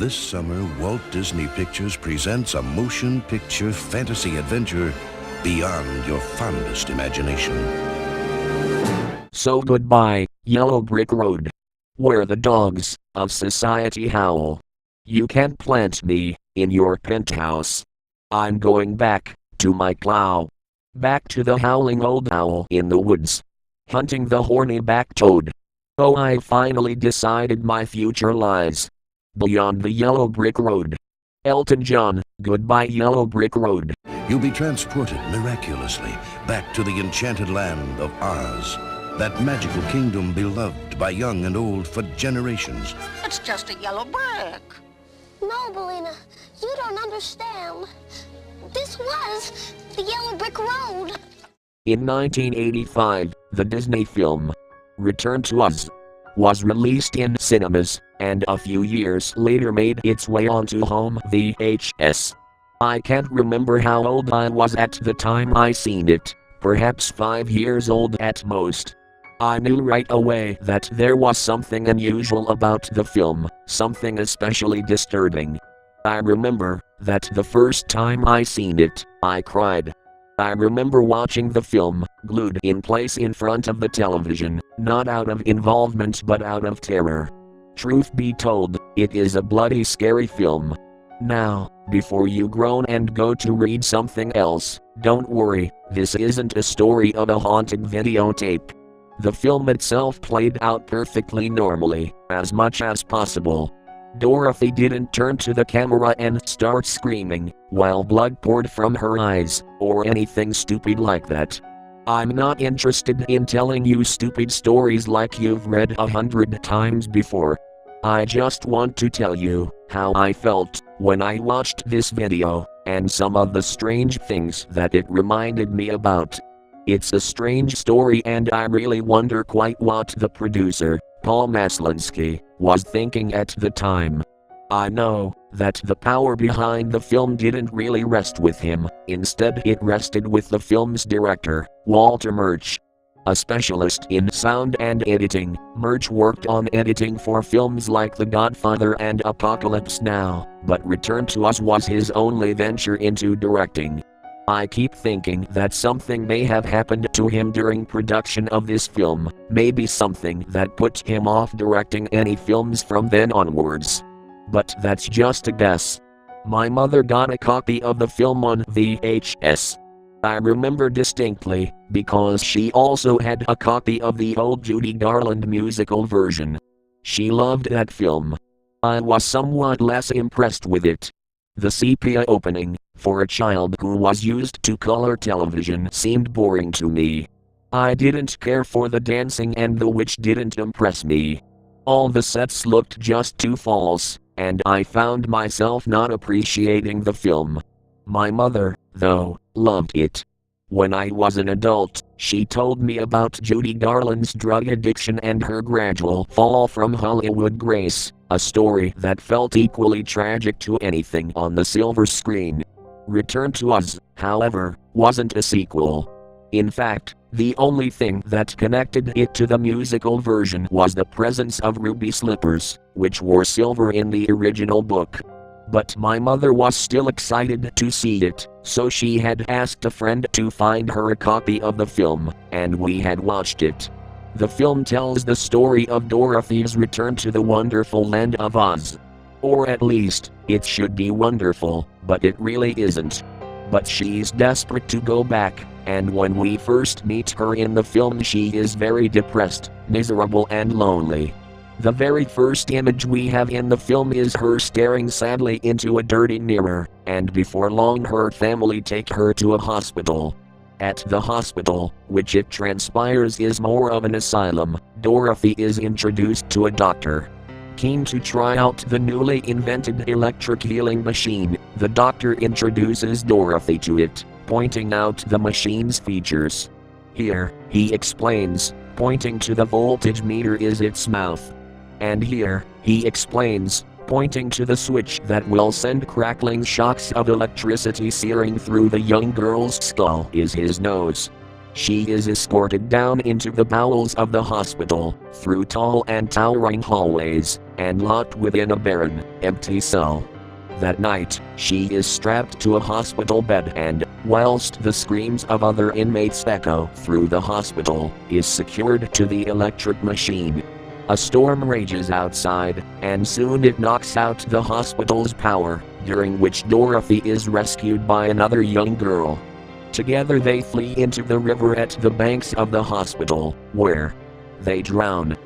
This summer, Walt Disney Pictures presents a motion picture fantasy adventure beyond your fondest imagination. So goodbye, Yellow Brick Road, where the dogs of society howl. You can't plant me in your penthouse. I'm going back to my plow. Back to the howling old owl in the woods, hunting the horny back toad. Oh, I finally decided my future lies beyond the yellow brick road. Elton John, Goodbye Yellow Brick Road. You'll be transported miraculously back to the enchanted land of Oz, that magical kingdom beloved by young and old for generations. It's just a yellow brick. No, Belina, you don't understand. This was the Yellow Brick Road. In 1985, the Disney film Return to Oz was released in cinemas, and a few years later made its way onto home VHS. I can't remember how old I was at the time I seen it, perhaps 5 years old at most. I knew right away that there was something unusual about the film, something especially disturbing. I remember that the first time I seen it, I cried. I remember watching the film, glued in place in front of the television, not out of involvement but out of terror. Truth be told, it is a bloody scary film. Now, before you groan and go to read something else, don't worry, this isn't a story of a haunted videotape. The film itself played out perfectly normally, as much as possible. Dorothy didn't turn to the camera and start screaming, while blood poured from her eyes, or anything stupid like that. I'm not interested in telling you stupid stories like you've read 100 times before. I just want to tell you how I felt when I watched this video, and some of the strange things that it reminded me about. It's a strange story, and I really wonder quite what the producer, Paul Maslensky, was thinking at the time. I know that the power behind the film didn't really rest with him, instead it rested with the film's director, Walter Murch. A specialist in sound and editing, Murch worked on editing for films like The Godfather and Apocalypse Now, but Return to Oz was his only venture into directing. I keep thinking that something may have happened to him during production of this film, maybe something that put him off directing any films from then onwards. But that's just a guess. My mother got a copy of the film on VHS. I remember distinctly, because she also had a copy of the old Judy Garland musical version. She loved that film. I was somewhat less impressed with it. The sepia opening, for a child who was used to color television, seemed boring to me. I didn't care for the dancing, and the witch didn't impress me. All the sets looked just too false, and I found myself not appreciating the film. My mother, though, loved it. When I was an adult, she told me about Judy Garland's drug addiction and her gradual fall from Hollywood grace, a story that felt equally tragic to anything on the silver screen. Return to Oz, however, wasn't a sequel. In fact, the only thing that connected it to the musical version was the presence of ruby slippers, which were silver in the original book. But my mother was still excited to see it, so she had asked a friend to find her a copy of the film, and we had watched it. The film tells the story of Dorothy's return to the wonderful land of Oz. Or at least, it should be wonderful, but it really isn't. But she's desperate to go back, and when we first meet her in the film, she is very depressed, miserable and lonely. The very first image we have in the film is her staring sadly into a dirty mirror, and before long her family take her to a hospital. At the hospital, which it transpires is more of an asylum, Dorothy is introduced to a doctor. Keen to try out the newly invented electric healing machine, the doctor introduces Dorothy to it, pointing out the machine's features. Here, he explains, pointing to the voltage meter is its mouth. And here, he explains, pointing to the switch that will send crackling shocks of electricity searing through the young girl's skull is his nose. She is escorted down into the bowels of the hospital, through tall and towering hallways, and locked within a barren, empty cell. That night, she is strapped to a hospital bed and, whilst the screams of other inmates echo through the hospital, is secured to the electric machine. A storm rages outside, and soon it knocks out the hospital's power, during which Dorothy is rescued by another young girl. Together they flee into the river at the banks of the hospital, where they drown.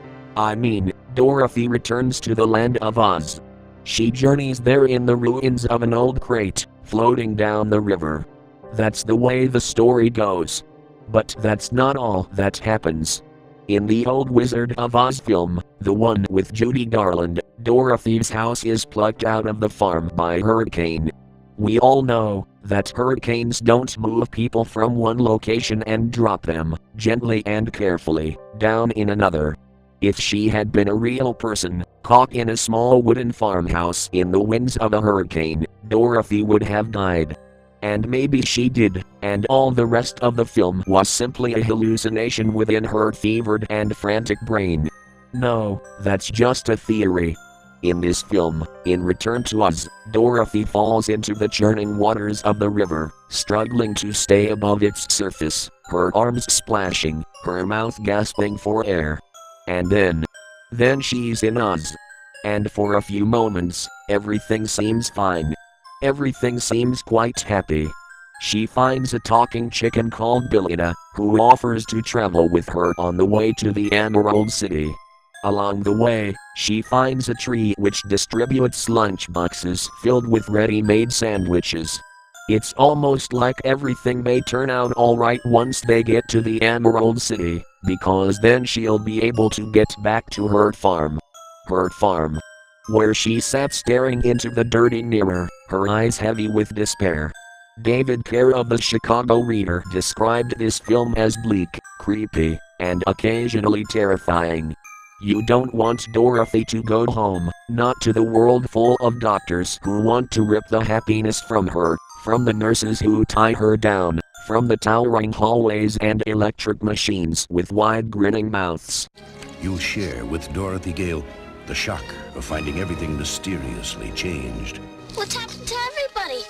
Dorothy returns to the land of Oz. She journeys there in the ruins of an old crate, floating down the river. That's the way the story goes. But that's not all that happens. In the old Wizard of Oz film, the one with Judy Garland, Dorothy's house is plucked out of the farm by a hurricane. We all know that hurricanes don't move people from one location and drop them, gently and carefully, down in another. If she had been a real person, caught in a small wooden farmhouse in the winds of a hurricane, Dorothy would have died. And maybe she did, and all the rest of the film was simply a hallucination within her fevered and frantic brain. No, that's just a theory. In this film, in Return to Oz, Dorothy falls into the churning waters of the river, struggling to stay above its surface, her arms splashing, her mouth gasping for air. And then she's in Oz. And for a few moments, everything seems fine. Everything seems quite happy. She finds a talking chicken called Billina, who offers to travel with her on the way to the Emerald City. Along the way, she finds a tree which distributes lunchboxes filled with ready-made sandwiches. It's almost like everything may turn out alright once they get to the Emerald City, because then she'll be able to get back to her farm. Her farm. Where she sat staring into the dirty mirror, her eyes heavy with despair. David Kerr of the Chicago Reader described this film as bleak, creepy, and occasionally terrifying. You don't want Dorothy to go home, not to the world full of doctors who want to rip the happiness from her, from the nurses who tie her down, from the towering hallways and electric machines with wide grinning mouths. You'll share with Dorothy Gale the shock of finding everything mysteriously changed. What's happened to everybody?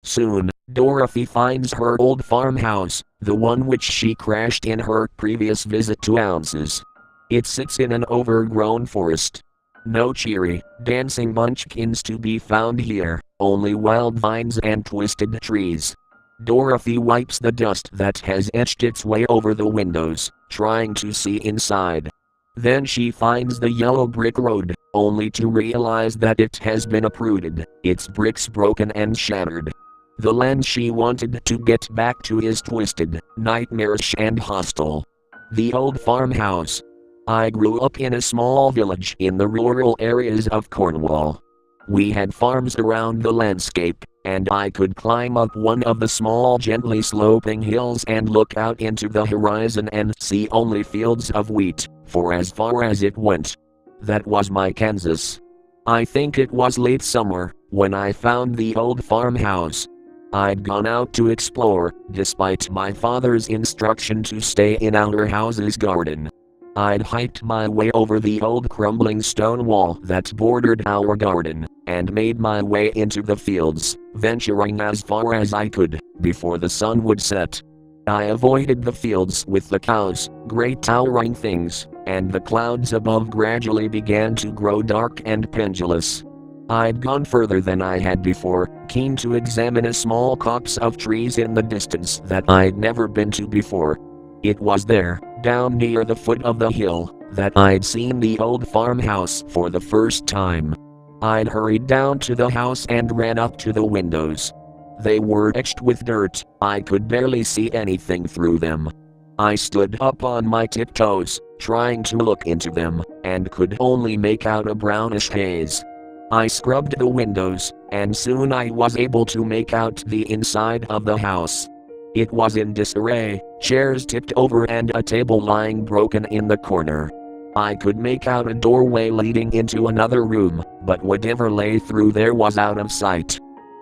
Soon, Dorothy finds her old farmhouse, the one which she crashed in her previous visit to Ounces. It sits in an overgrown forest. No cheery, dancing munchkins to be found here, only wild vines and twisted trees. Dorothy wipes the dust that has etched its way over the windows, trying to see inside. Then she finds the yellow brick road, only to realize that it has been uprooted, its bricks broken and shattered. The land she wanted to get back to is twisted, nightmarish and hostile. The old farmhouse. I grew up in a small village in the rural areas of Cornwall. We had farms around the landscape, and I could climb up one of the small gently sloping hills and look out into the horizon and see only fields of wheat, for as far as it went. That was my Kansas. I think it was late summer, when I found the old farmhouse. I'd gone out to explore, despite my father's instruction to stay in our house's garden. I'd hiked my way over the old crumbling stone wall that bordered our garden, and made my way into the fields, venturing as far as I could, before the sun would set. I avoided the fields with the cows, great towering things, and the clouds above gradually began to grow dark and pendulous. I'd gone further than I had before, keen to examine a small copse of trees in the distance that I'd never been to before. It was there, down near the foot of the hill, that I'd seen the old farmhouse for the first time. I'd hurried down to the house and ran up to the windows. They were etched with dirt, I could barely see anything through them. I stood up on my tiptoes, trying to look into them, and could only make out a brownish haze. I scrubbed the windows, and soon I was able to make out the inside of the house. It was in disarray, chairs tipped over and a table lying broken in the corner. I could make out a doorway leading into another room, but whatever lay through there was out of sight.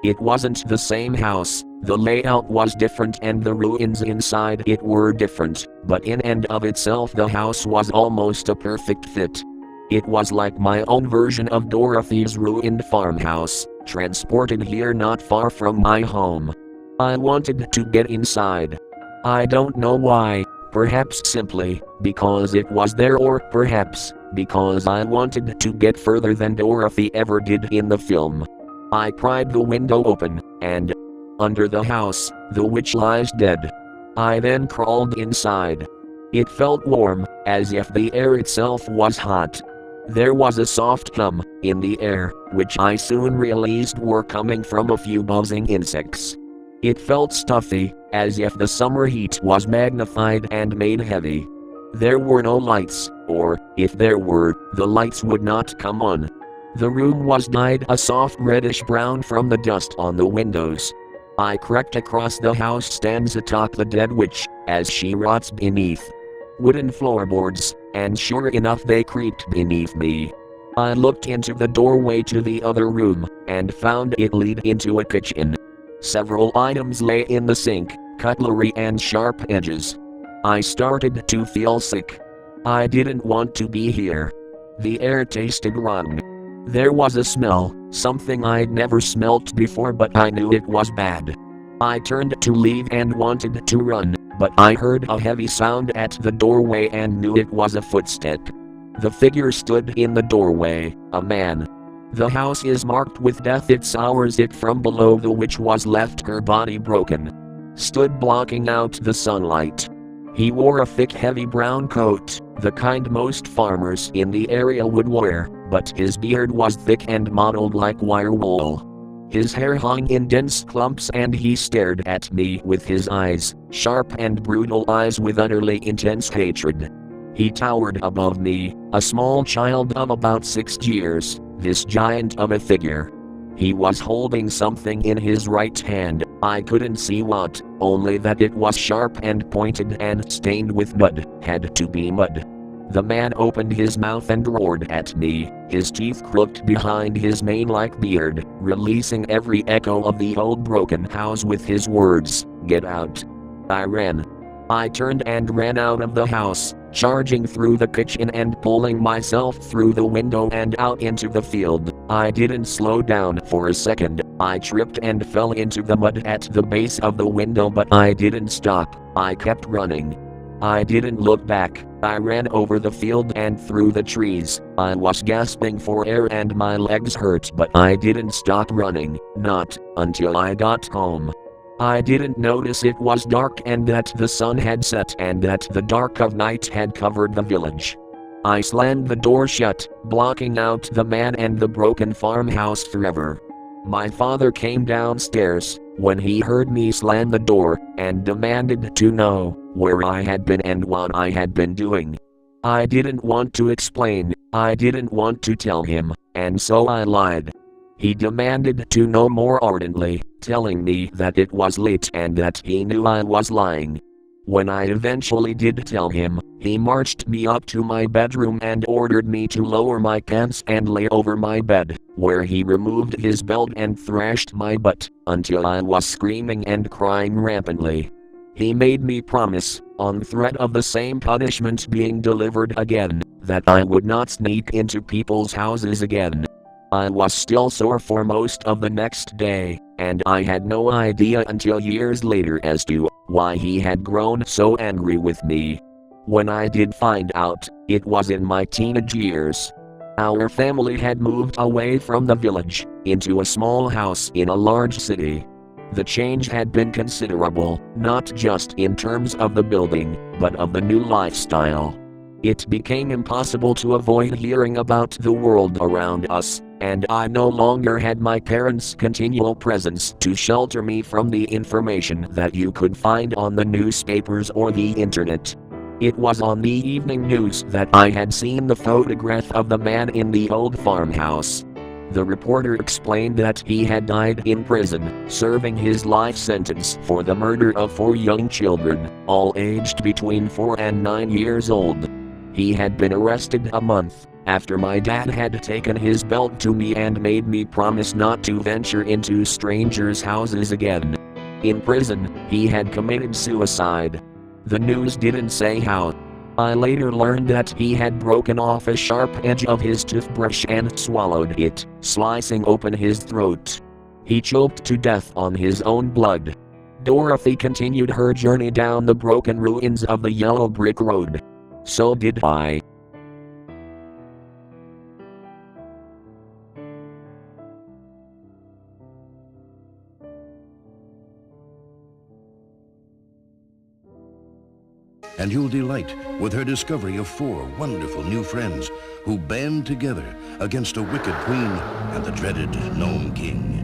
It wasn't the same house, the layout was different and the ruins inside it were different, but in and of itself the house was almost a perfect fit. It was like my own version of Dorothy's ruined farmhouse, transported here not far from my home. I wanted to get inside. I don't know why, perhaps simply because it was there, or perhaps because I wanted to get further than Dorothy ever did in the film. I pried the window open, and under the house, the witch lies dead. I then crawled inside. It felt warm, as if the air itself was hot. There was a soft hum in the air, which I soon realized were coming from a few buzzing insects. It felt stuffy, as if the summer heat was magnified and made heavy. There were no lights, or, if there were, the lights would not come on. The room was dyed a soft reddish-brown from the dust on the windows. I crept across the house stands atop the dead witch, as she rots beneath wooden floorboards, and sure enough they creaked beneath me. I looked into the doorway to the other room, and found it lead into a kitchen. Several items lay in the sink, cutlery and sharp edges. I started to feel sick. I didn't want to be here. The air tasted rotten. There was a smell, something I'd never smelt before, but I knew it was bad. I turned to leave and wanted to run, but I heard a heavy sound at the doorway and knew it was a footstep. The figure stood in the doorway, a man. The house is marked with death, it sours it from below. The witch was left, her body broken. Stood blocking out the sunlight. He wore a thick heavy brown coat, the kind most farmers in the area would wear, but his beard was thick and mottled like wire wool. His hair hung in dense clumps and he stared at me with his eyes, sharp and brutal eyes with utterly intense hatred. He towered above me, a small child of about 6 years, this giant of a figure. He was holding something in his right hand, I couldn't see what, only that it was sharp and pointed and stained with mud, had to be mud. The man opened his mouth and roared at me, his teeth crooked behind his mane-like beard, releasing every echo of the old broken house with his words, "Get out." I ran. I turned and ran out of the house, charging through the kitchen and pulling myself through the window and out into the field. I didn't slow down for a second. I tripped and fell into the mud at the base of the window, but I didn't stop. I kept running. I didn't look back. I ran over the field and through the trees. I was gasping for air and my legs hurt, but I didn't stop running, not until I got home. I didn't notice it was dark and that the sun had set and that the dark of night had covered the village. I slammed the door shut, blocking out the man and the broken farmhouse forever. My father came downstairs when he heard me slam the door and demanded to know where I had been and what I had been doing. I didn't want to explain, I didn't want to tell him, and so I lied. He demanded to know more ardently, telling me that it was late and that he knew I was lying. When I eventually did tell him, he marched me up to my bedroom and ordered me to lower my pants and lay over my bed, where he removed his belt and thrashed my butt, until I was screaming and crying rampantly. He made me promise, on threat of the same punishment being delivered again, that I would not sneak into people's houses again. I was still sore for most of the next day, and I had no idea until years later as to why he had grown so angry with me. When I did find out, it was in my teenage years. Our family had moved away from the village, into a small house in a large city. The change had been considerable, not just in terms of the building, but of the new lifestyle. It became impossible to avoid hearing about the world around us, and I no longer had my parents' continual presence to shelter me from the information that you could find on the newspapers or the internet. It was on the evening news that I had seen the photograph of the man in the old farmhouse. The reporter explained that he had died in prison, serving his life sentence for the murder of 4 young children, all aged between 4 and 9 years old. He had been arrested a month after my dad had taken his belt to me and made me promise not to venture into strangers' houses again. In prison, he had committed suicide. The news didn't say how. I later learned that he had broken off a sharp edge of his toothbrush and swallowed it, slicing open his throat. He choked to death on his own blood. Dorothy continued her journey down the broken ruins of the yellow brick road. So did I. And you'll delight with her discovery of 4 wonderful new friends who band together against a wicked queen and the dreaded Gnome King.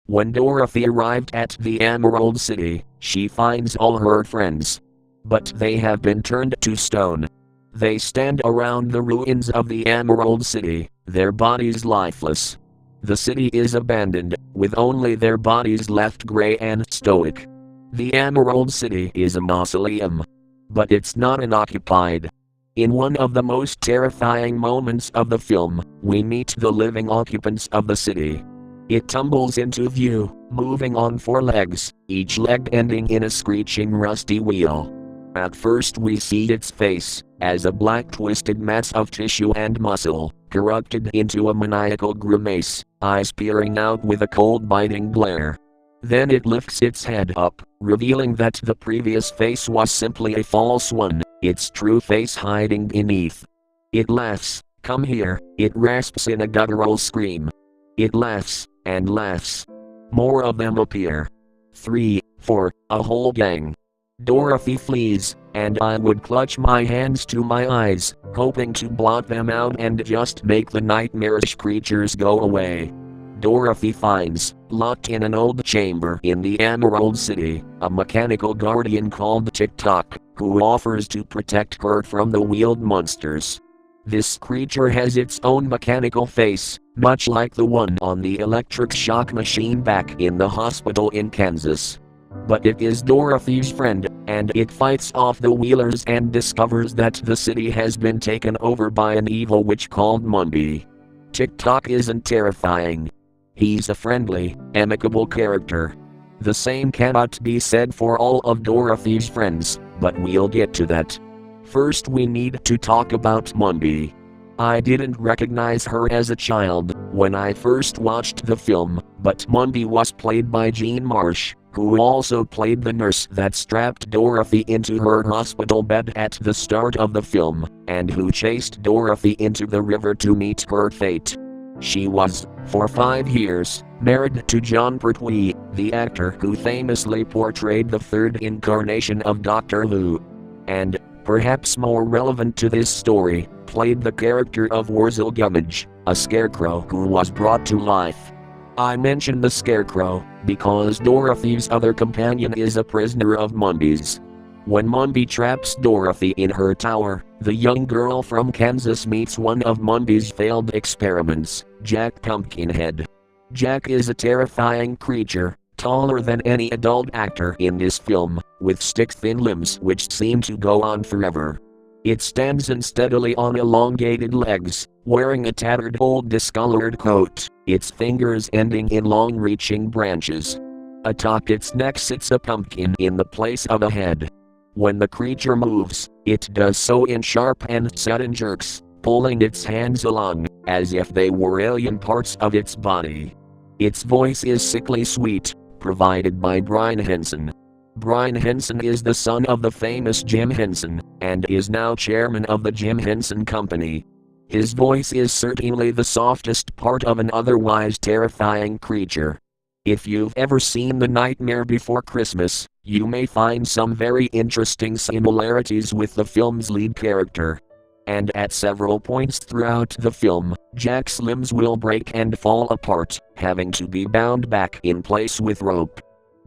When Dorothy arrived at the Emerald City, she finds all her friends. But they have been turned to stone. They stand around the ruins of the Emerald City, their bodies lifeless. The city is abandoned, with only their bodies left gray and stoic. The Emerald City is a mausoleum. But it's not unoccupied. In one of the most terrifying moments of the film, we meet the living occupants of the city. It tumbles into view, moving on 4 legs, each leg ending in a screeching rusty wheel. At first we see its face, as a black twisted mass of tissue and muscle, corrupted into a maniacal grimace, eyes peering out with a cold biting glare. Then it lifts its head up, revealing that the previous face was simply a false one, its true face hiding beneath. It laughs, "Come here," it rasps in a guttural scream. It laughs, and laughs. More of them appear. 3, 4, a whole gang. Dorothy flees, and I would clutch my hands to my eyes, hoping to blot them out and just make the nightmarish creatures go away. Dorothy finds, locked in an old chamber in the Emerald City, a mechanical guardian called Tick-Tock, who offers to protect her from the wheeled monsters. This creature has its own mechanical face, much like the one on the electric shock machine back in the hospital in Kansas. But it is Dorothy's friend, and it fights off the wheelers and discovers that the city has been taken over by an evil witch called Munby. Tick-Tock isn't terrifying. He's a friendly, amicable character. The same cannot be said for all of Dorothy's friends, but we'll get to that. First we need to talk about Munby. I didn't recognize her as a child when I first watched the film, but Munby was played by Jean Marsh, who also played the nurse that strapped Dorothy into her hospital bed at the start of the film, and who chased Dorothy into the river to meet her fate. She was, for 5 years, married to John Pertwee, the actor who famously portrayed the 3rd incarnation of Doctor Who. And, perhaps more relevant to this story, played the character of Wurzel Gummidge, a scarecrow who was brought to life. I mention the scarecrow because Dorothy's other companion is a prisoner of Munby's. When Munby traps Dorothy in her tower, the young girl from Kansas meets one of Munby's failed experiments, Jack Pumpkinhead. Jack is a terrifying creature, taller than any adult actor in this film, with stick-thin limbs which seem to go on forever. It stands unsteadily on elongated legs, wearing a tattered old discolored coat, its fingers ending in long-reaching branches. Atop its neck sits a pumpkin in the place of a head. When the creature moves, it does so in sharp and sudden jerks, pulling its hands along, as if they were alien parts of its body. Its voice is sickly sweet, provided by Brian Henson. Brian Henson is the son of the famous Jim Henson, and is now chairman of the Jim Henson Company. His voice is certainly the softest part of an otherwise terrifying creature. If you've ever seen The Nightmare Before Christmas, you may find some very interesting similarities with the film's lead character. And at several points throughout the film, Jack's limbs will break and fall apart, having to be bound back in place with rope.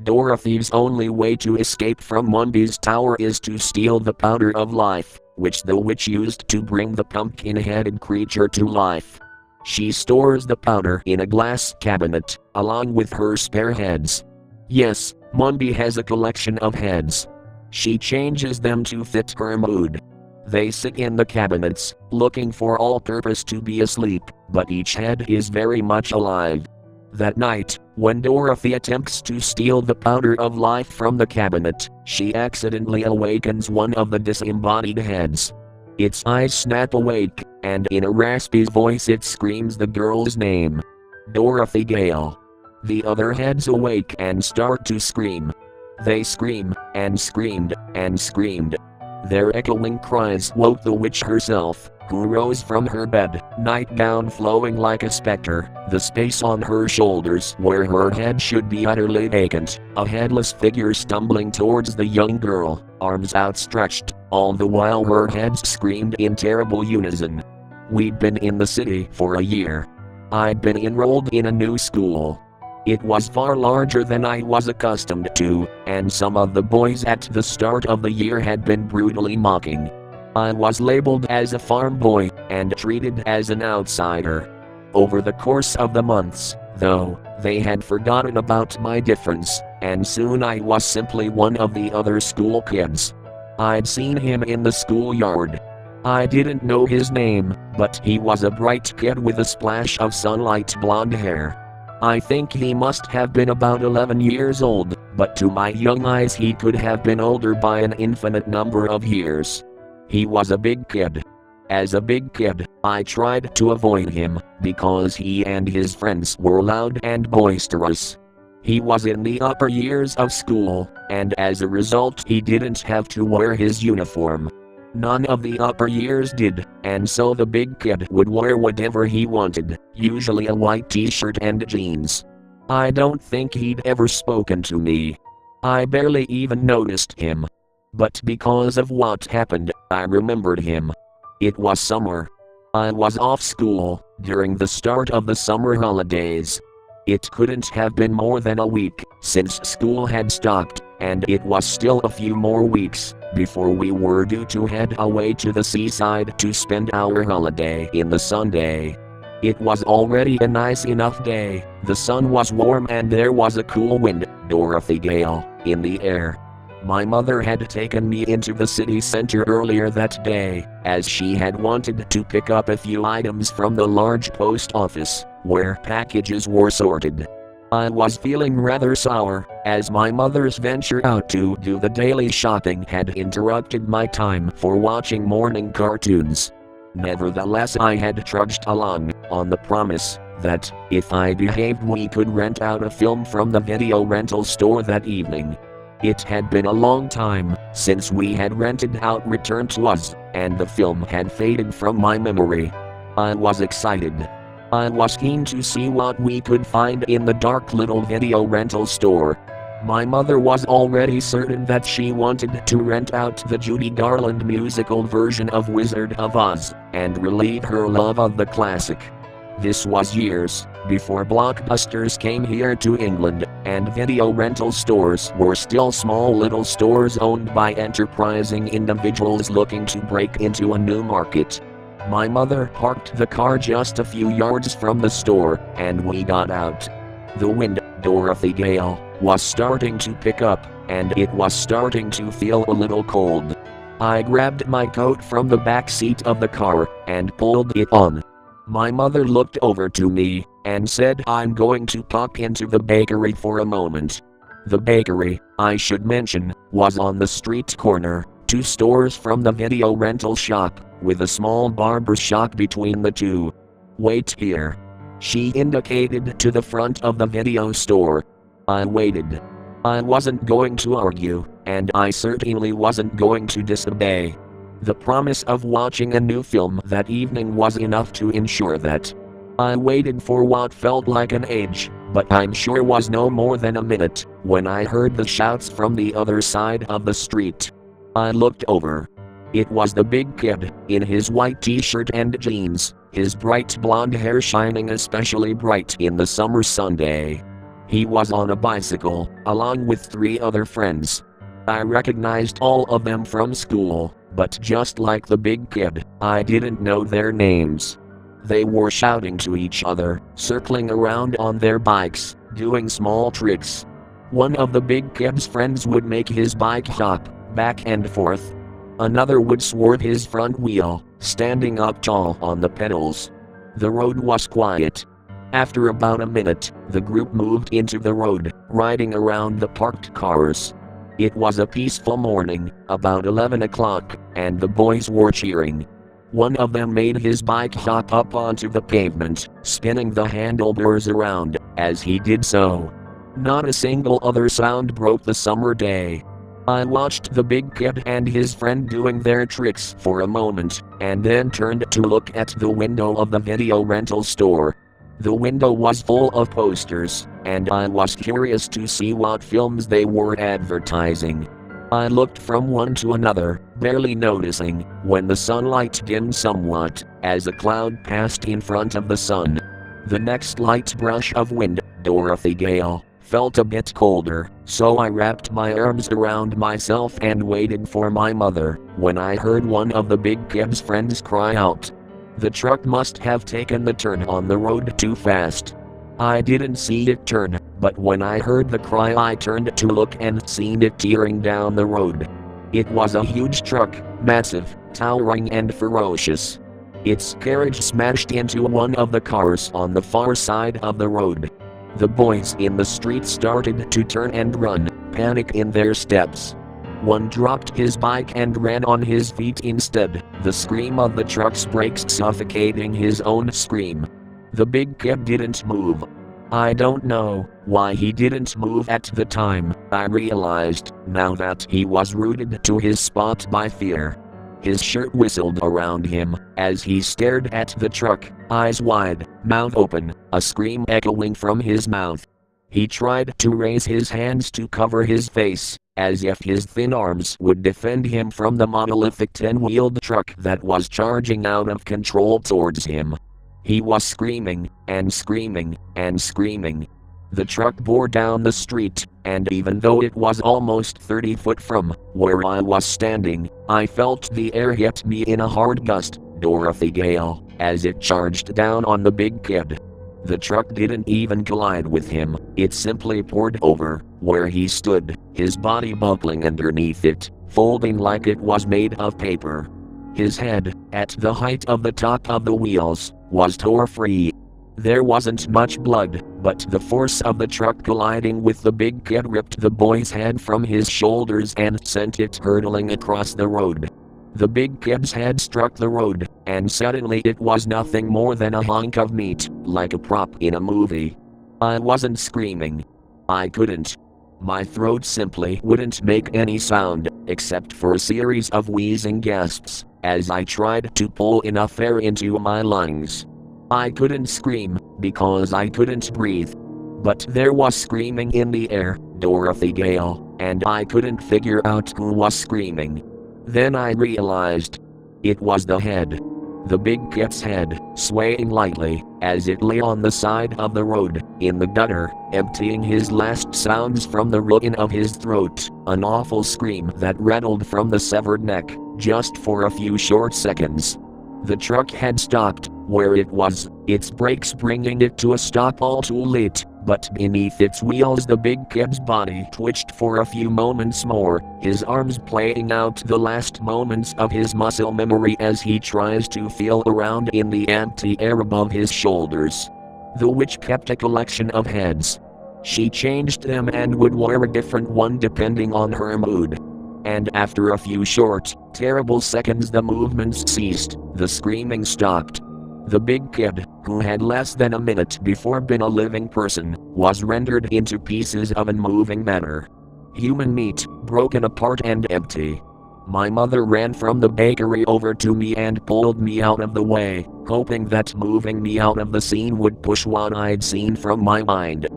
Dorothy's only way to escape from Munby's tower is to steal the powder of life, which the witch used to bring the pumpkin-headed creature to life. She stores the powder in a glass cabinet, along with her spare heads. Yes, Munby has a collection of heads. She changes them to fit her mood. They sit in the cabinets, looking for all purpose to be asleep, but each head is very much alive. That night, when Dorothy attempts to steal the powder of life from the cabinet, she accidentally awakens one of the disembodied heads. Its eyes snap awake, and in a raspy voice it screams the girl's name. Dorothy Gale. The other heads awake and start to scream. They scream, and screamed, and screamed. Their echoing cries woke the witch herself, who rose from her bed, nightgown flowing like a specter, the space on her shoulders where her head should be utterly vacant, a headless figure stumbling towards the young girl, arms outstretched, all the while her heads screamed in terrible unison. We'd been in the city for a year. I'd been enrolled in a new school. It was far larger than I was accustomed to, and some of the boys at the start of the year had been brutally mocking. I was labeled as a farm boy, and treated as an outsider. Over the course of the months, though, they had forgotten about my difference, and soon I was simply one of the other school kids. I'd seen him in the schoolyard. I didn't know his name, but he was a bright kid with a splash of sunlight blonde hair. I think he must have been about 11 years old, but to my young eyes he could have been older by an infinite number of years. He was a big kid. As a big kid, I tried to avoid him, because he and his friends were loud and boisterous. He was in the upper years of school, and as a result he didn't have to wear his uniform. None of the upper years did, and so the big kid would wear whatever he wanted, usually a white t-shirt and jeans. I don't think he'd ever spoken to me. I barely even noticed him. But because of what happened, I remembered him. It was summer. I was off school, during the start of the summer holidays. It couldn't have been more than a week, since school had stopped, and it was still a few more weeks before we were due to head away to the seaside to spend our holiday in the Sunday. It was already a nice enough day, the sun was warm and there was a cool wind, Dorothy Gale, in the air. My mother had taken me into the city center earlier that day, as she had wanted to pick up a few items from the large post office, where packages were sorted. I was feeling rather sour, as my mother's venture out to do the daily shopping had interrupted my time for watching morning cartoons. Nevertheless, I had trudged along, on the promise that, if I behaved, we could rent out a film from the video rental store that evening. It had been a long time since we had rented out Return to Oz, and the film had faded from my memory. I was excited. I was keen to see what we could find in the dark little video rental store. My mother was already certain that she wanted to rent out the Judy Garland musical version of Wizard of Oz, and relieve her love of the classic. This was years before blockbusters came here to England, and video rental stores were still small little stores owned by enterprising individuals looking to break into a new market. My mother parked the car just a few yards from the store, and we got out. The wind, Dorothy Gale, was starting to pick up, and it was starting to feel a little cold. I grabbed my coat from the back seat of the car, and pulled it on. My mother looked over to me, and said, "I'm going to pop into the bakery for a moment." The bakery, I should mention, was on the street corner, 2 stores from the video rental shop, with a small barber shop between the two. "Wait here." She indicated to the front of the video store. I waited. I wasn't going to argue, and I certainly wasn't going to disobey. The promise of watching a new film that evening was enough to ensure that. I waited for what felt like an age, but I'm sure was no more than a minute, when I heard the shouts from the other side of the street. I looked over. It was the big kid, in his white t-shirt and jeans, his bright blonde hair shining especially bright in the summer Sunday. He was on a bicycle, along with 3 other friends. I recognized all of them from school, but just like the big kid, I didn't know their names. They were shouting to each other, circling around on their bikes, doing small tricks. One of the big kid's friends would make his bike hop, back and forth. Another would swerve his front wheel, standing up tall on the pedals. The road was quiet. After about a minute, the group moved into the road, riding around the parked cars. It was a peaceful morning, about 11 o'clock, and the boys were cheering. One of them made his bike hop up onto the pavement, spinning the handlebars around, as he did so. Not a single other sound broke the summer day. I watched the big kid and his friend doing their tricks for a moment, and then turned to look at the window of the video rental store. The window was full of posters, and I was curious to see what films they were advertising. I looked from one to another, barely noticing, when the sunlight dimmed somewhat, as a cloud passed in front of the sun. The next light brush of wind, Dorothy Gale, felt a bit colder, so I wrapped my arms around myself and waited for my mother, when I heard one of the big kid's friends cry out. The truck must have taken the turn on the road too fast. I didn't see it turn, but when I heard the cry I turned to look and seen it tearing down the road. It was a huge truck, massive, towering and ferocious. Its carriage smashed into one of the cars on the far side of the road. The boys in the street started to turn and run, panic in their steps. One dropped his bike and ran on his feet instead, the scream of the truck's brakes suffocating his own scream. The big kid didn't move. I don't know why he didn't move at the time, I realized, now that he was rooted to his spot by fear. His shirt whistled around him, as he stared at the truck, eyes wide, mouth open, a scream echoing from his mouth. He tried to raise his hands to cover his face, as if his thin arms would defend him from the monolithic 10-wheeled truck that was charging out of control towards him. He was screaming, and screaming, and screaming. The truck bore down the street, and even though it was almost 30 feet from where I was standing, I felt the air hit me in a hard gust, Dorothy Gale, as it charged down on the big kid. The truck didn't even collide with him, it simply poured over, where he stood, his body buckling underneath it, folding like it was made of paper. His head, at the height of the top of the wheels, was tore free. There wasn't much blood, but the force of the truck colliding with the big kid ripped the boy's head from his shoulders and sent it hurtling across the road. The big kid's head struck the road, and suddenly it was nothing more than a hunk of meat, like a prop in a movie. I wasn't screaming. I couldn't. My throat simply wouldn't make any sound, except for a series of wheezing gasps, as I tried to pull enough air into my lungs. I couldn't scream, because I couldn't breathe. But there was screaming in the air, Dorothy Gale, and I couldn't figure out who was screaming. Then I realized. It was the head. The big kid's head, swaying lightly, as it lay on the side of the road, in the gutter, emptying his last sounds from the root of his throat, an awful scream that rattled from the severed neck, just for a few short seconds. The truck had stopped, where it was, its brakes bringing it to a stop all too late, but beneath its wheels the big kid's body twitched for a few moments more, his arms playing out the last moments of his muscle memory as he tries to feel around in the empty air above his shoulders. The witch kept a collection of heads. She changed them and would wear a different one depending on her mood. And after a few short, terrible seconds the movements ceased, the screaming stopped. The big kid, who had less than a minute before been a living person, was rendered into pieces of unmoving matter. Human meat, broken apart and empty. My mother ran from the bakery over to me and pulled me out of the way, hoping that moving me out of the scene would push what I'd seen from my mind.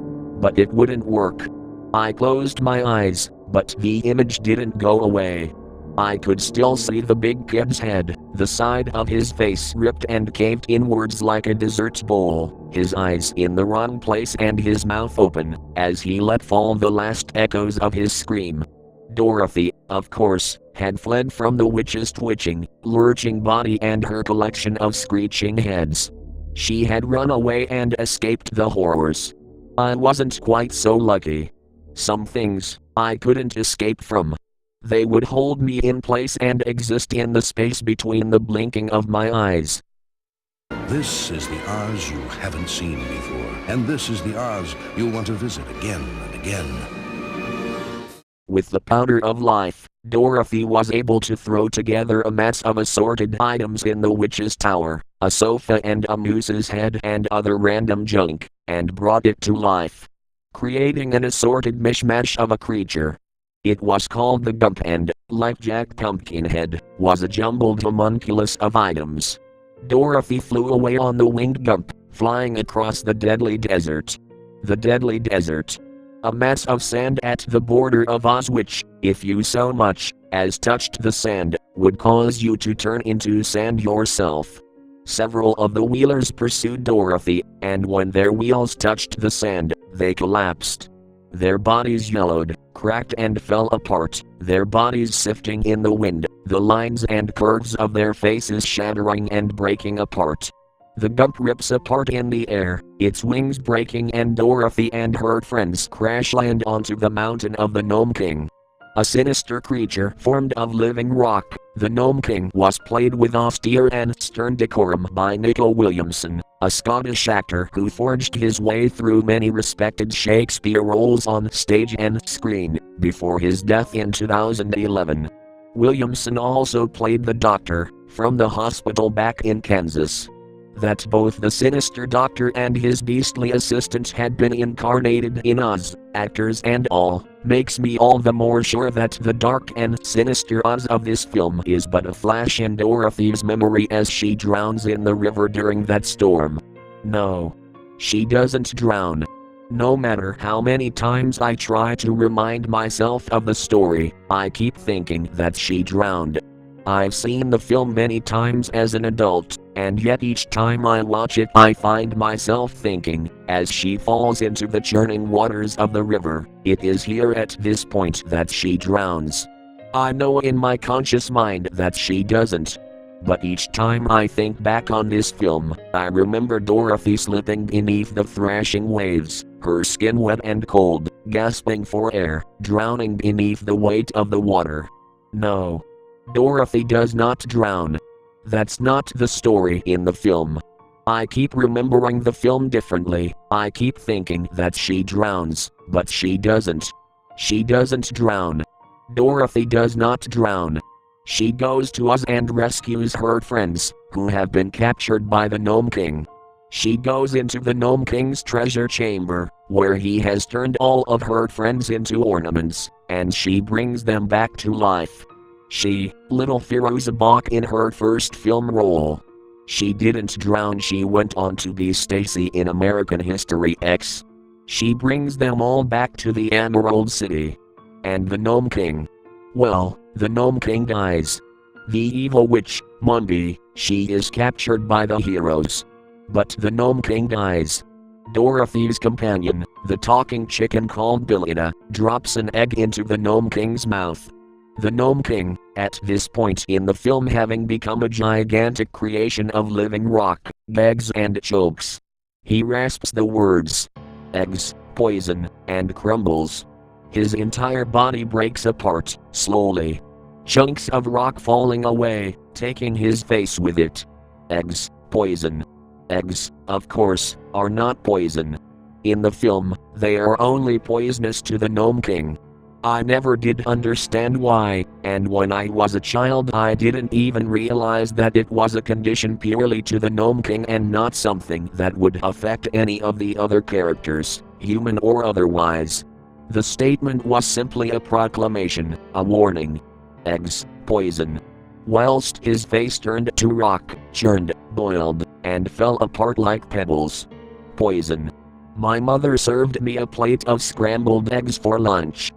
But it wouldn't work. I closed my eyes, but the image didn't go away. I could still see the big kid's head, the side of his face ripped and caved inwards like a dessert bowl, his eyes in the wrong place and his mouth open, as he let fall the last echoes of his scream. Dorothy, of course, had fled from the witch's twitching, lurching body and her collection of screeching heads. She had run away and escaped the horrors. I wasn't quite so lucky. Some things I couldn't escape from. They would hold me in place and exist in the space between the blinking of my eyes. This is the Oz you haven't seen before, and this is the Oz you'll want to visit again and again. With the powder of life, Dorothy was able to throw together a mass of assorted items in the witch's tower, a sofa and a moose's head and other random junk, and brought it to life, creating an assorted mishmash of a creature. It was called the Gump and, like Jack Pumpkinhead, was a jumbled homunculus of items. Dorothy flew away on the winged Gump, flying across the deadly desert. The deadly desert. A mass of sand at the border of Oz which, if you so much as touched the sand, would cause you to turn into sand yourself. Several of the wheelers pursued Dorothy, and when their wheels touched the sand, they collapsed. Their bodies yellowed, cracked and fell apart, their bodies sifting in the wind, the lines and curves of their faces shattering and breaking apart. The Gump rips apart in the air, its wings breaking, and Dorothy and her friends crash land onto the mountain of the Gnome King. A sinister creature formed of living rock, the Gnome King was played with austere and stern decorum by Nico Williamson, a Scottish actor who forged his way through many respected Shakespeare roles on stage and screen, before his death in 2011. Williamson also played the Doctor, from the hospital back in Kansas. That both the sinister doctor and his beastly assistant had been incarnated in Oz, actors and all, makes me all the more sure that the dark and sinister Oz of this film is but a flash in Dorothy's memory as she drowns in the river during that storm. No. She doesn't drown. No matter how many times I try to remind myself of the story, I keep thinking that she drowned. I've seen the film many times as an adult, and yet each time I watch it I find myself thinking, as she falls into the churning waters of the river, it is here at this point that she drowns. I know in my conscious mind that she doesn't. But each time I think back on this film, I remember Dorothy slipping beneath the thrashing waves, her skin wet and cold, gasping for air, drowning beneath the weight of the water. No. Dorothy does not drown. That's not the story in the film. I keep remembering the film differently. I keep thinking that she drowns, but she doesn't. She doesn't drown. Dorothy does not drown. She goes to Oz and rescues her friends, who have been captured by the Gnome King. She goes into the Gnome King's treasure chamber, where he has turned all of her friends into ornaments, and she brings them back to life. She, little Firouzah Balk in her first film role. She didn't drown, she went on to be Stacy in American History X. She brings them all back to the Emerald City. And the Gnome King. Well, the Gnome King dies. The evil witch, Mundi, she is captured by the heroes. But the Gnome King dies. Dorothy's companion, the talking chicken called Billina, drops an egg into the Gnome King's mouth. The Gnome King, at this point in the film having become a gigantic creation of living rock, begs and chokes. He rasps the words, eggs, poison, and crumbles. His entire body breaks apart, slowly. Chunks of rock falling away, taking his face with it. Eggs, poison. Eggs, of course, are not poison. In the film, they are only poisonous to the Gnome King. I never did understand why, and when I was a child I didn't even realize that it was a condition purely to the Gnome King and not something that would affect any of the other characters, human or otherwise. The statement was simply a proclamation, a warning. Eggs, poison. Whilst his face turned to rock, churned, boiled, and fell apart like pebbles. Poison. My mother served me a plate of scrambled eggs for lunch.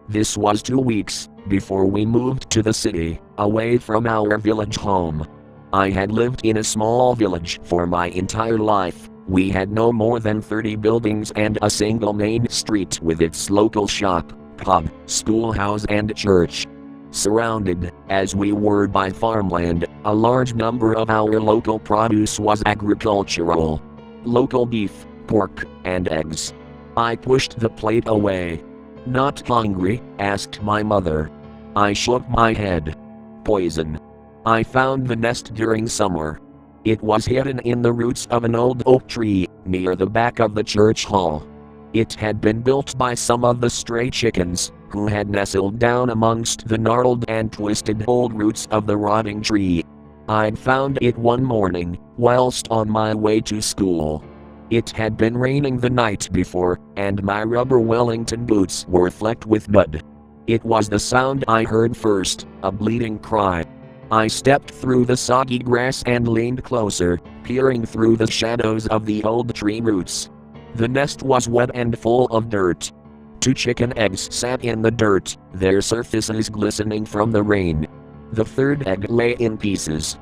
This was 2 weeks before we moved to the city, away from our village home. I had lived in a small village for my entire life. We had no more than 30 buildings and a single main street with its local shop, pub, schoolhouse and church. Surrounded, as we were by farmland, a large number of our local produce was agricultural. Local beef, pork, and eggs. I pushed the plate away. Not hungry? Asked my mother. I shook my head. Poison. I found the nest during summer. It was hidden in the roots of an old oak tree, near the back of the church hall. It had been built by some of the stray chickens, who had nestled down amongst the gnarled and twisted old roots of the rotting tree. I'd found it one morning, whilst on my way to school. It had been raining the night before, and my rubber Wellington boots were flecked with mud. It was the sound I heard first, a bleating cry. I stepped through the soggy grass and leaned closer, peering through the shadows of the old tree roots. The nest was wet and full of dirt. 2 chicken eggs sat in the dirt, their surfaces glistening from the rain. The 3rd egg lay in pieces.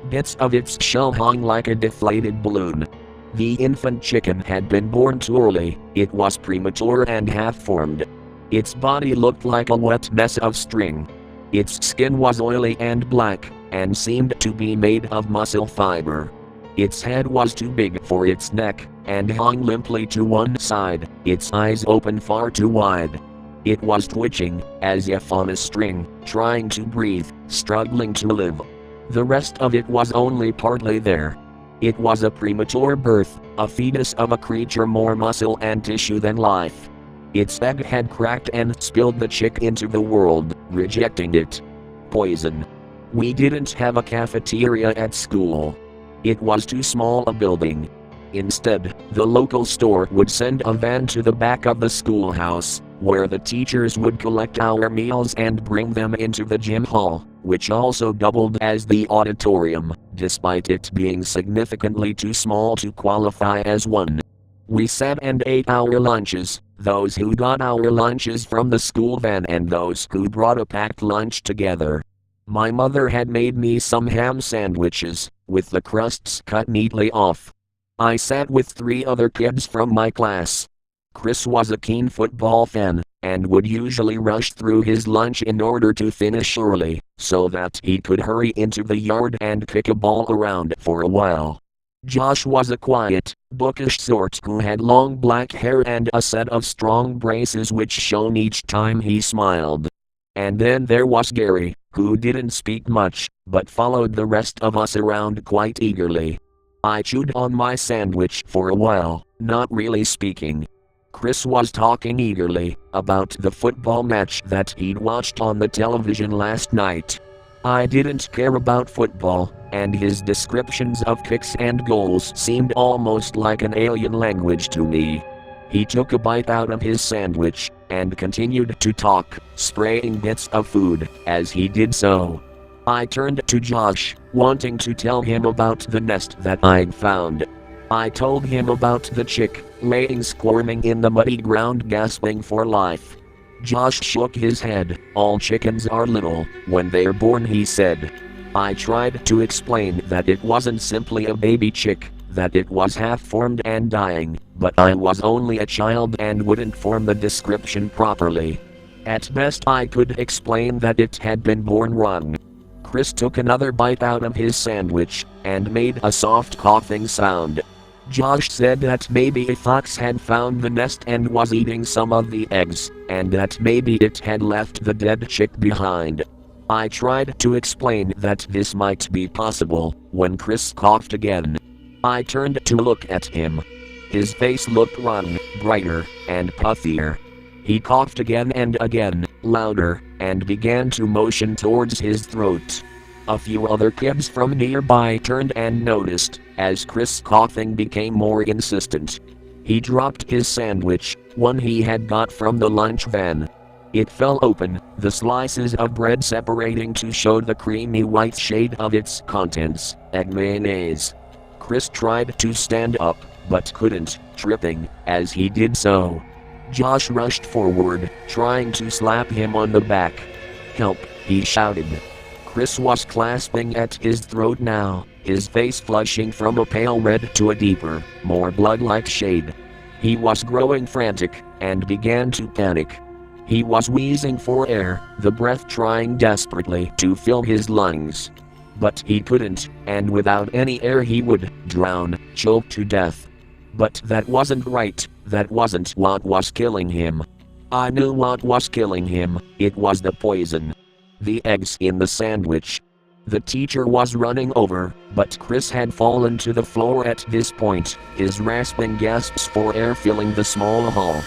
Bits of its shell hung like a deflated balloon. The infant chicken had been born too early, it was premature and half-formed. Its body looked like a wet mess of string. Its skin was oily and black, and seemed to be made of muscle fiber. Its head was too big for its neck, and hung limply to one side, its eyes open far too wide. It was twitching, as if on a string, trying to breathe, struggling to live. The rest of it was only partly there. It was a premature birth, a fetus of a creature more muscle and tissue than life. Its egg had cracked and spilled the chick into the world, rejecting it. Poison. We didn't have a cafeteria at school. It was too small a building. Instead, the local store would send a van to the back of the schoolhouse, where the teachers would collect our meals and bring them into the gym hall, which also doubled as the auditorium, despite it being significantly too small to qualify as one. We sat and ate our lunches, those who got our lunches from the school van and those who brought a packed lunch together. My mother had made me some ham sandwiches, with the crusts cut neatly off. I sat with 3 other kids from my class. Chris was a keen football fan, and would usually rush through his lunch in order to finish early, so that he could hurry into the yard and kick a ball around for a while. Josh was a quiet, bookish sort who had long black hair and a set of strong braces which shone each time he smiled. And then there was Gary, who didn't speak much, but followed the rest of us around quite eagerly. I chewed on my sandwich for a while, not really speaking. Chris was talking eagerly about the football match that he'd watched on the television last night. I didn't care about football, and his descriptions of kicks and goals seemed almost like an alien language to me. He took a bite out of his sandwich, and continued to talk, spraying bits of food as he did so. I turned to Josh, wanting to tell him about the nest that I'd found. I told him about the chick, laying squirming in the muddy ground gasping for life. Josh shook his head. All chickens are little, when they're born, he said. I tried to explain that it wasn't simply a baby chick, that it was half-formed and dying, but I was only a child and wouldn't form the description properly. At best I could explain that it had been born wrong. Chris took another bite out of his sandwich, and made a soft coughing sound. Josh said that maybe a fox had found the nest and was eating some of the eggs, and that maybe it had left the dead chick behind. I tried to explain that this might be possible, when Chris coughed again. I turned to look at him. His face looked wrung, brighter, and puffier. He coughed again and again, louder, and began to motion towards his throat. A few other kids from nearby turned and noticed, as Chris' coughing became more insistent. He dropped his sandwich, one he had got from the lunch van. It fell open, the slices of bread separating to show the creamy white shade of its contents, egg mayonnaise. Chris tried to stand up, but couldn't, tripping as he did so. Josh rushed forward, trying to slap him on the back. "Help," he shouted. Chris was clasping at his throat now, his face flushing from a pale red to a deeper, more blood-like shade. He was growing frantic, and began to panic. He was wheezing for air, the breath trying desperately to fill his lungs. But he couldn't, and without any air he would drown, choke to death. But that wasn't right, that wasn't what was killing him. I knew what was killing him, it was the poison. the eggs in the sandwich. The teacher was running over, but Chris had fallen to the floor at this point, his rasping gasps for air filling the small hall.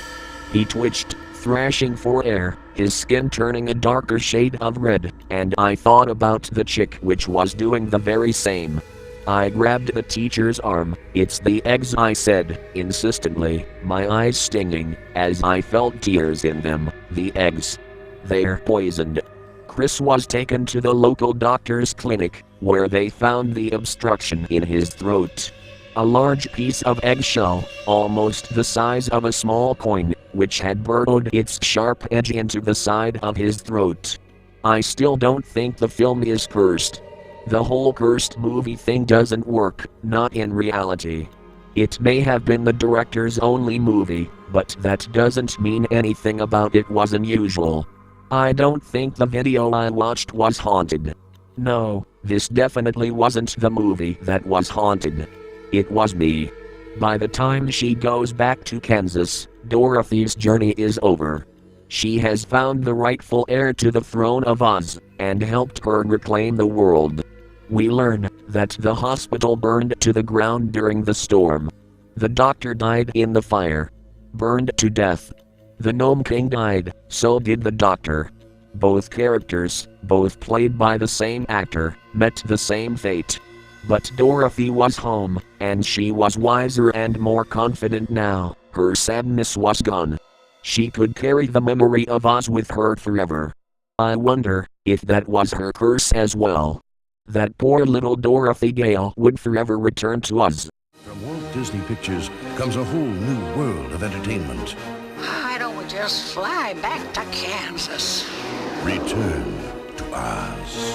He twitched, thrashing for air, his skin turning a darker shade of red, and I thought about the chick which was doing the very same. I grabbed the teacher's arm. "It's the eggs," I said, insistently, my eyes stinging, as I felt tears in them. "The eggs. They're poisoned." Chris was taken to the local doctor's clinic, where they found the obstruction in his throat. A large piece of eggshell, almost the size of a small coin, which had burrowed its sharp edge into the side of his throat. I still don't think the film is cursed. The whole cursed movie thing doesn't work, not in reality. It may have been the director's only movie, but that doesn't mean anything about it was unusual. I don't think the video I watched was haunted. No, this definitely wasn't the movie that was haunted. It was me. By the time she goes back to Kansas, Dorothy's journey is over. She has found the rightful heir to the throne of Oz, and helped her reclaim the world. We learn that the hospital burned to the ground during the storm. The doctor died in the fire. Burned to death. The Gnome King died, so did the doctor. Both characters, both played by the same actor, met the same fate. But Dorothy was home, and she was wiser and more confident now. Her sadness was gone. She could carry the memory of Oz with her forever. I wonder if that was her curse as well. That poor little Dorothy Gale would forever return to Oz. From Walt Disney Pictures comes a whole new world of entertainment. Why don't we just fly back to Kansas? Return to Oz.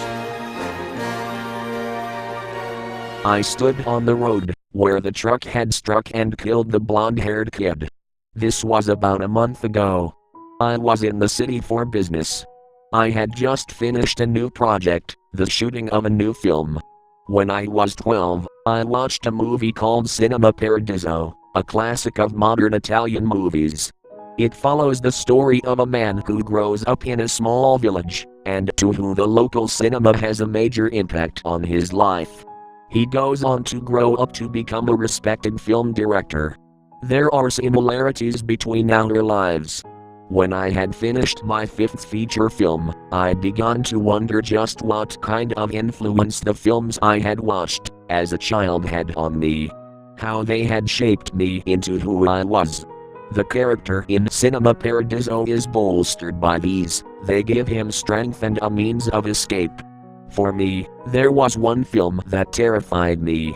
I stood on the road, where the truck had struck and killed the blonde-haired kid. This was about a month ago. I was in the city for business. I had just finished a new project, the shooting of a new film. When I was 12, I watched a movie called Cinema Paradiso, a classic of modern Italian movies. It follows the story of a man who grows up in a small village, and to whom the local cinema has a major impact on his life. He goes on to grow up to become a respected film director. There are similarities between our lives. When I had finished my 5th feature film, I began to wonder just what kind of influence the films I had watched as a child had on me. How they had shaped me into who I was. The character in Cinema Paradiso is bolstered by these. They give him strength and a means of escape. For me, there was one film that terrified me.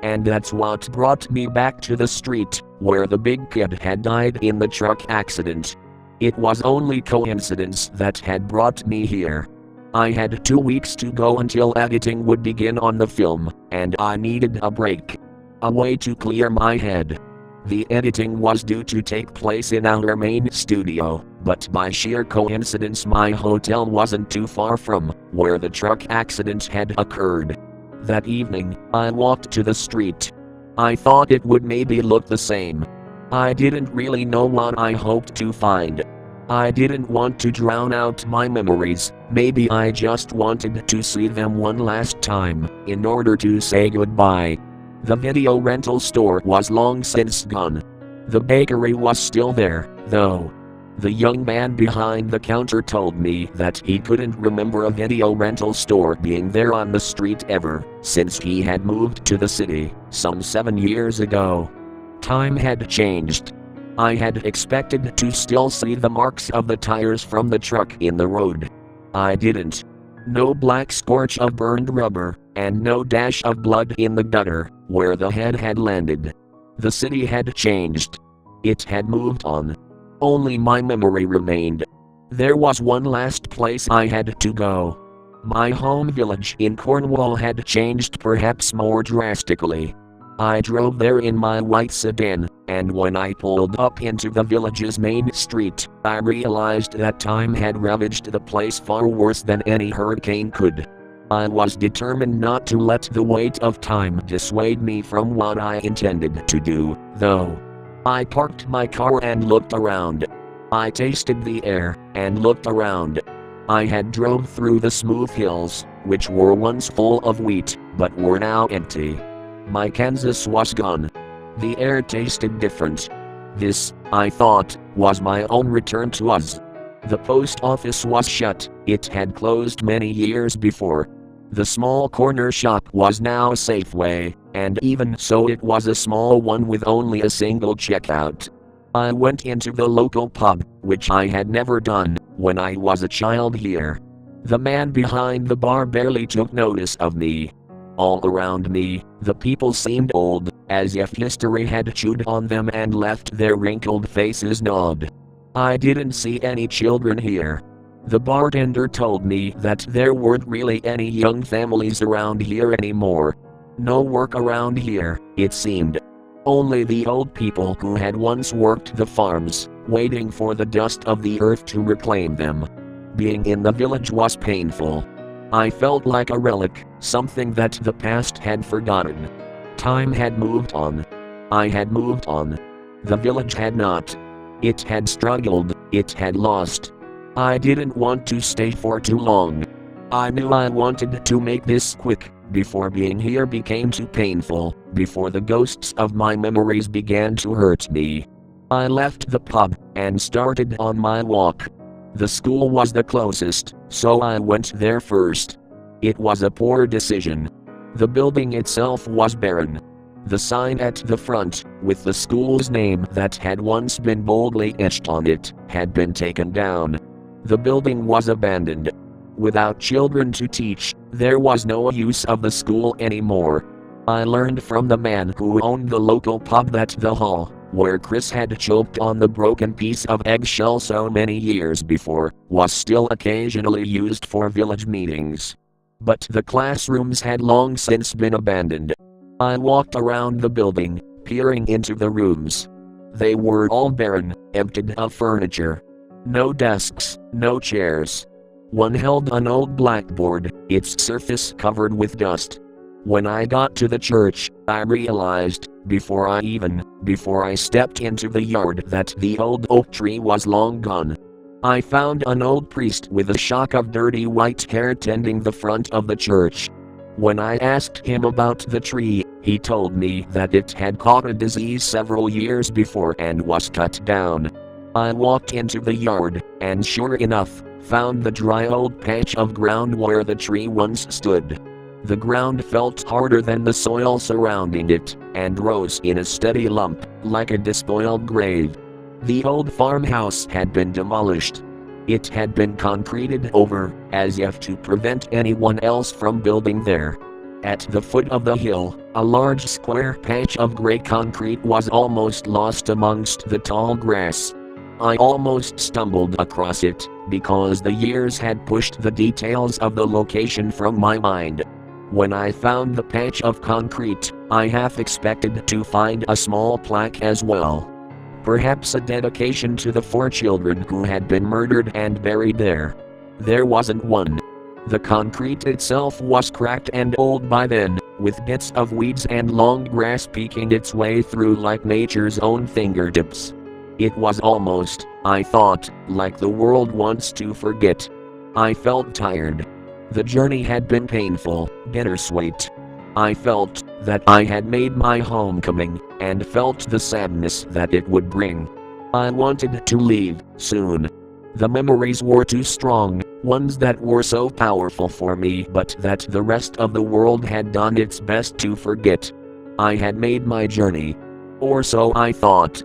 And that's what brought me back to the street, where the big kid had died in the truck accident. It was only coincidence that had brought me here. I had 2 weeks to go until editing would begin on the film, and I needed a break. A way to clear my head. The editing was due to take place in our main studio, but by sheer coincidence my hotel wasn't too far from where the truck accident had occurred. That evening, I walked to the street. I thought it would maybe look the same. I didn't really know what I hoped to find. I didn't want to drown out my memories, maybe I just wanted to see them one last time, in order to say goodbye. The video rental store was long since gone. The bakery was still there, though. The young man behind the counter told me that he couldn't remember a video rental store being there on the street ever, since he had moved to the city, some 7 years ago. Time had changed. I had expected to still see the marks of the tires from the truck in the road. I didn't. No black scorch of burned rubber, and no dash of blood in the gutter, where the head had landed. The city had changed. It had moved on. Only my memory remained. There was one last place I had to go. My home village in Cornwall had changed perhaps more drastically. I drove there in my white sedan, and when I pulled up into the village's main street, I realized that time had ravaged the place far worse than any hurricane could. I was determined not to let the weight of time dissuade me from what I intended to do, though. I parked my car and looked around. I tasted the air, and looked around. I had drove through the smooth hills, which were once full of wheat, but were now empty. My Kansas was gone. The air tasted different. This, I thought, was my own return to Oz. The post office was shut, it had closed many years before. The small corner shop was now a Safeway, and even so it was a small one with only a single checkout. I went into the local pub, which I had never done when I was a child here. The man behind the bar barely took notice of me. All around me, the people seemed old, as if history had chewed on them and left their wrinkled faces gnawed. I didn't see any children here. The bartender told me that there weren't really any young families around here anymore. No work around here, it seemed. Only the old people who had once worked the farms, waiting for the dust of the earth to reclaim them. Being in the village was painful. I felt like a relic, something that the past had forgotten. Time had moved on. I had moved on. The village had not. It had struggled, it had lost. I didn't want to stay for too long. I knew I wanted to make this quick, before being here became too painful, before the ghosts of my memories began to hurt me. I left the pub, and started on my walk. The school was the closest, so I went there first. It was a poor decision. The building itself was barren. The sign at the front, with the school's name that had once been boldly etched on it, had been taken down. The building was abandoned. Without children to teach, there was no use of the school anymore. I learned from the man who owned the local pub that the hall, where Chris had choked on the broken piece of eggshell so many years before, was still occasionally used for village meetings. But the classrooms had long since been abandoned. I walked around the building, peering into the rooms. They were all barren, emptied of furniture. No desks, no chairs. One held an old blackboard, its surface covered with dust. When I got to the church, I realized, before I stepped into the yard, that the old oak tree was long gone. I found an old priest with a shock of dirty white hair tending the front of the church. When I asked him about the tree, he told me that it had caught a disease several years before and was cut down. I walked into the yard, and sure enough, found the dry old patch of ground where the tree once stood. The ground felt harder than the soil surrounding it, and rose in a steady lump, like a despoiled grave. The old farmhouse had been demolished. It had been concreted over, as if to prevent anyone else from building there. At the foot of the hill, a large square patch of gray concrete was almost lost amongst the tall grass. I almost stumbled across it, because the years had pushed the details of the location from my mind. When I found the patch of concrete, I half expected to find a small plaque as well. Perhaps a dedication to the 4 children who had been murdered and buried there. There wasn't one. The concrete itself was cracked and old by then, with bits of weeds and long grass peeking its way through like nature's own fingertips. It was almost, I thought, like the world wants to forget. I felt tired. The journey had been painful, bittersweet. I felt that I had made my homecoming, and felt the sadness that it would bring. I wanted to leave, soon. The memories were too strong, ones that were so powerful for me but that the rest of the world had done its best to forget. I had made my journey. Or so I thought.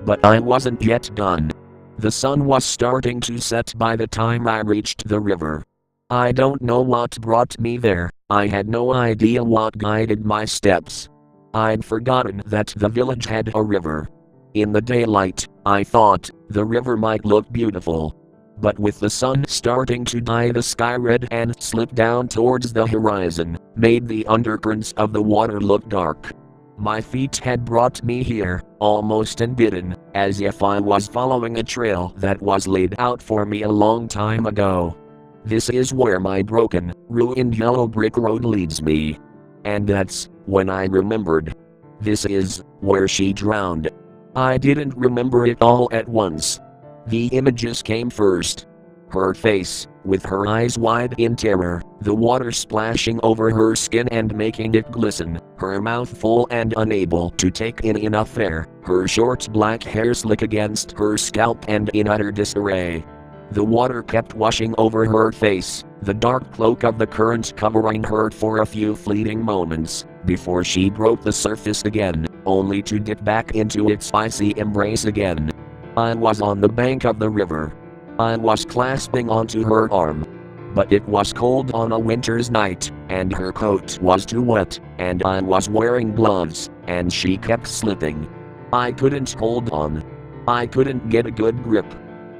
But I wasn't yet done. The sun was starting to set by the time I reached the river. I don't know what brought me there, I had no idea what guided my steps. I'd forgotten that the village had a river. In the daylight, I thought, the river might look beautiful. But with the sun starting to dye the sky red and slip down towards the horizon, made the undercurrents of the water look dark. My feet had brought me here, almost unbidden, as if I was following a trail that was laid out for me a long time ago. This is where my broken, ruined yellow brick road leads me. And that's when I remembered. This is where she drowned. I didn't remember it all at once. The images came first. Her face, with her eyes wide in terror, the water splashing over her skin and making it glisten, her mouth full and unable to take in enough air, her short black hair slick against her scalp and in utter disarray. The water kept washing over her face, the dark cloak of the current covering her for a few fleeting moments, before she broke the surface again, only to dip back into its icy embrace again. I was on the bank of the river. I was clasping onto her arm. But it was cold on a winter's night, and her coat was too wet, and I was wearing gloves, and she kept slipping. I couldn't hold on. I couldn't get a good grip.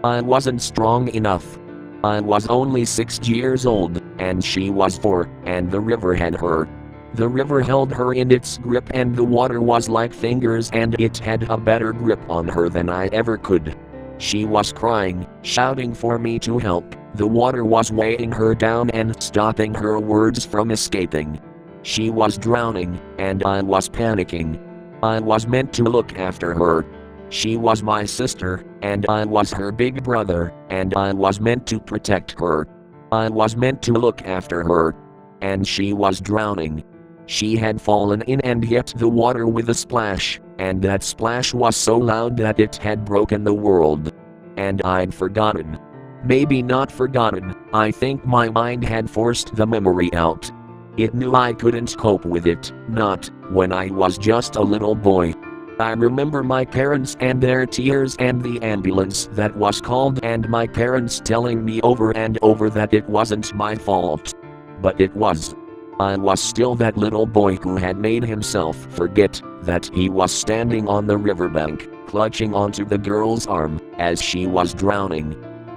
I wasn't strong enough. I was only 6 years old, and she was 4, and the river had her. The river held her in its grip and the water was like fingers and it had a better grip on her than I ever could. She was crying, shouting for me to help. The water was weighing her down and stopping her words from escaping. She was drowning, and I was panicking. I was meant to look after her. She was my sister, and I was her big brother, and I was meant to protect her. I was meant to look after her. And she was drowning. She had fallen in and hit the water with a splash, and that splash was so loud that it had broken the world. And I'd forgotten. Maybe not forgotten, I think my mind had forced the memory out. It knew I couldn't cope with it, not when I was just a little boy. I remember my parents and their tears and the ambulance that was called and my parents telling me over and over that it wasn't my fault. But it was. I was still that little boy who had made himself forget that he was standing on the riverbank, clutching onto the girl's arm as she was drowning.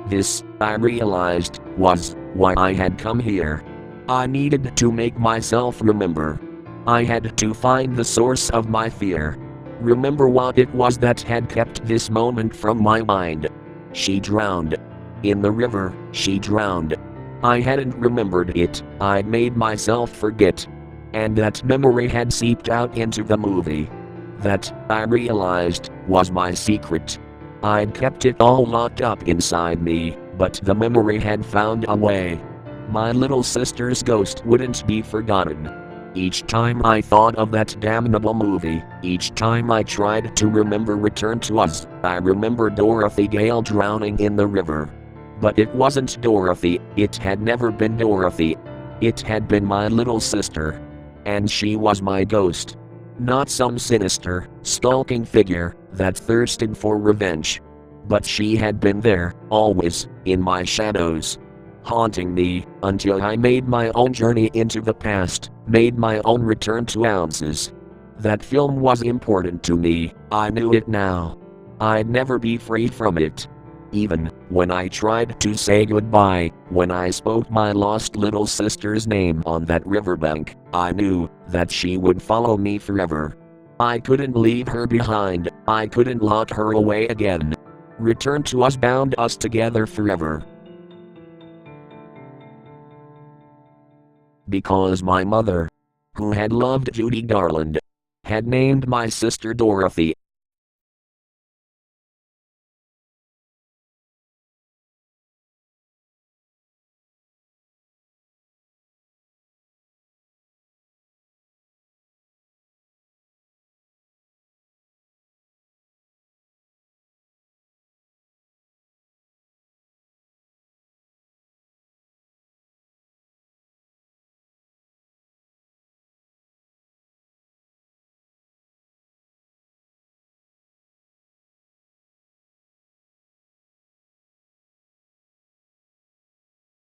This, I realized, was why I had come here. I needed to make myself remember. I had to find the source of my fear. Remember what it was that had kept this moment from my mind. She drowned. In the river, she drowned. I hadn't remembered it, I'd made myself forget. And that memory had seeped out into the movie. That, I realized, was my secret. I'd kept it all locked up inside me, but the memory had found a way. My little sister's ghost wouldn't be forgotten. Each time I thought of that damnable movie, each time I tried to remember Return to Oz, I remember Dorothy Gale drowning in the river. But it wasn't Dorothy, it had never been Dorothy. It had been my little sister. And she was my ghost. Not some sinister, stalking figure that thirsted for revenge. But she had been there, always, in my shadows. Haunting me, until I made my own journey into the past, made my own return to ounces. That film was important to me, I knew it now. I'd never be free from it. Even when I tried to say goodbye, when I spoke my lost little sister's name on that riverbank, I knew that she would follow me forever. I couldn't leave her behind, I couldn't lock her away again. Return to Us bound us together forever. Because my mother, who had loved Judy Garland, had named my sister Dorothy,